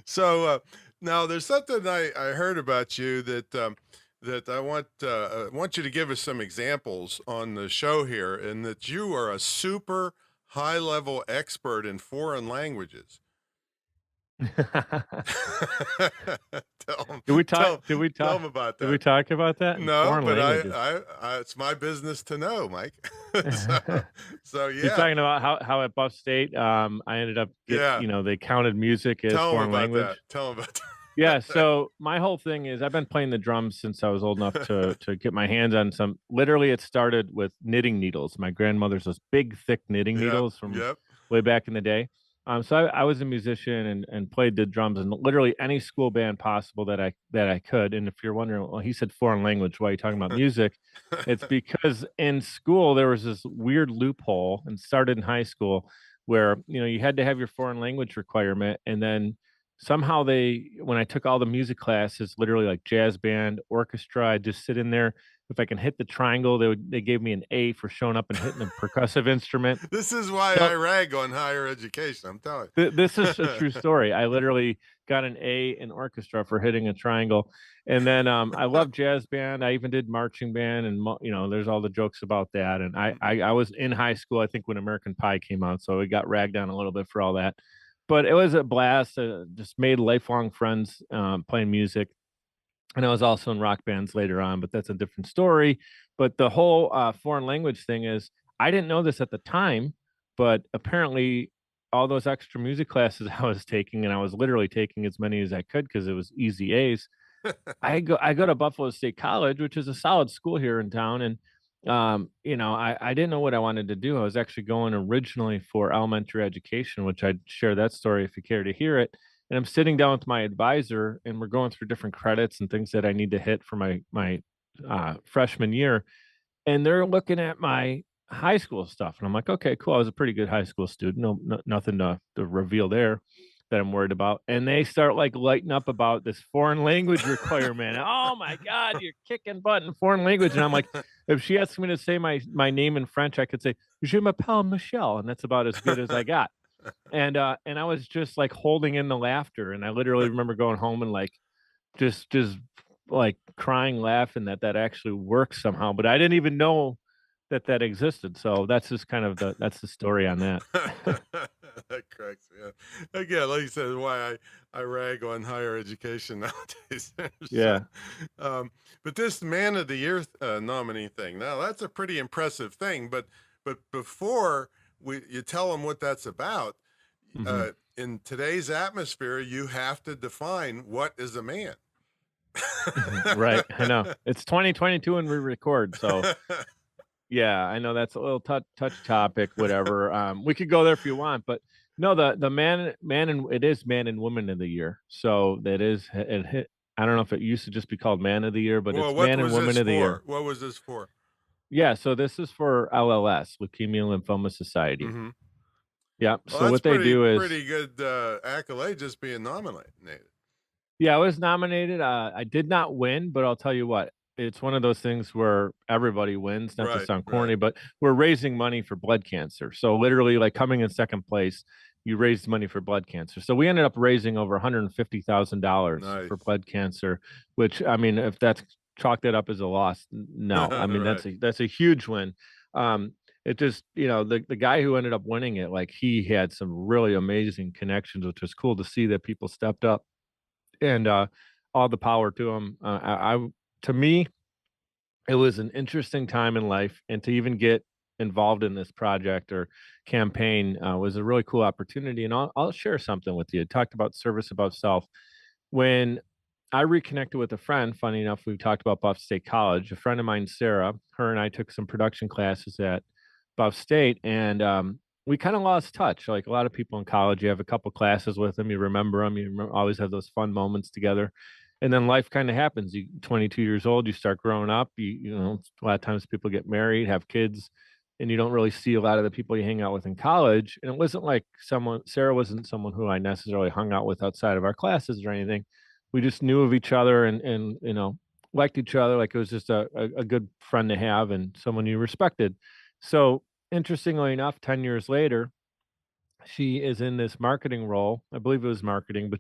So now there's something I heard about you that I want you to give us some examples on the show here, and that you are a super high level expert in foreign languages. tell them, Did we talk tell, did we tell talk 'em about did we that. talk about that? No, Foreign but languages. it's my business to know, Mike. so, so You're yeah, talking about how at Buff State, I ended up yeah. they counted music as Tell them foreign about that. language. Tell them about Yeah, that. so my whole thing is I've been playing the drums since I was old enough to get my hands on some. Literally, it started with knitting needles. My grandmother's those big, thick knitting Yep, needles from yep. way back in the day. So I was a musician and played the drums in literally any school band possible that I could. And if you're wondering, well, he said foreign language, why are you talking about music? It's because in school there was this weird loophole, and started in high school, where you had to have your foreign language requirement, and then somehow they when I took all the music classes, literally like jazz band, orchestra, I'd just sit in there. If I can hit the triangle, they gave me an A for showing up and hitting a percussive instrument. This is why I So rag on higher education, I'm telling this is a you. true story. I literally got an A in orchestra for hitting a triangle, and then I love jazz band. I even did marching band, and there's all the jokes about that. And I was in high school, I think, when American Pie came out, so we got ragged on a little bit for all that. But it was a blast. Just made lifelong friends playing music, and I was also in rock bands later on, but that's a different story. But the whole foreign language thing is, I didn't know this at the time, but apparently all those extra music classes I was taking, and I was literally taking as many as I could because it was easy A's. I go to Buffalo State College, which is a solid school here in town, and I didn't know what I wanted to do. I was actually going originally for elementary education, which I'd share that story if you care to hear it. And I'm sitting down with my advisor, and we're going through different credits and things that I need to hit for my freshman year, and they're looking at my high school stuff, and I'm like, "Okay, cool. I was a pretty good high school student. Nothing to reveal there that I'm worried about." And they start like lighting up about this foreign language requirement. Oh my god, you're kicking butt in foreign language. And I'm like, if she asks me to say my name in French, I could say "Je m'appelle Michelle," and that's about as good as I got. And I was just like holding in the laughter, and I literally remember going home and like just like crying, laughing that that actually works somehow, but I didn't even know that that existed. So that's just kind of that's the story on that. That cracks me up. Again, like you said, why I rag on higher education nowadays. So, Yeah. um, but this Man of the Year nominee thing, now that's a pretty impressive thing. But before you tell them what that's about, Mhm. in today's atmosphere, you have to define what is a man. Right, I know. It's 2022 and we record, so yeah, I know that's a little touch topic, whatever. We could go there if you want, but no, the man and it is man and woman of the year. So that is it hit. I don't know if it used to just be called man of the year, but Well, it's what man and was woman this of the for? year. What was this for? Yeah, so this is for LLS, Leukemia Lymphoma Society. Hmm. Yeah, Well, so that's what they do is pretty good accolade just being nominated. yeah, I was nominated. I did not win, but I'll tell you what, it's one of those things where everybody wins, not to Right, sound right. corny, but we're raising money for blood cancer. So literally, like coming in second place, you raised money for blood cancer. So we ended up raising over $150,000 for Nice. blood cancer, which I mean, if that's chalk that up as a loss, no. I mean, Right. that's a huge win. It just, the guy who ended up winning it, like he had some really amazing connections, which was cool to see that people stepped up, and all the power to him. To me, it was an interesting time in life, and to even get involved in this project or campaign was a really cool opportunity. And I'll share something with you. Talked about service above self. When I reconnected with a friend, funny enough, we talked about Buff State College. A friend of mine, Sarah, her and I took some production classes at Buff State, and we kind of lost touch. Like a lot of people in college, you have a couple classes with them, you remember them, always have those fun moments together. And then life kind of happens. You 22 years old, you start growing up. A lot of times people get married, have kids, and you don't really see a lot of the people you hang out with in college. And it wasn't like Sarah wasn't someone who I necessarily hung out with outside of our classes or anything. We just knew of each other, and liked each other. Like it was just a good friend to have and someone you respected. So interestingly enough, 10 years later, she is in this marketing role. I believe it was marketing, but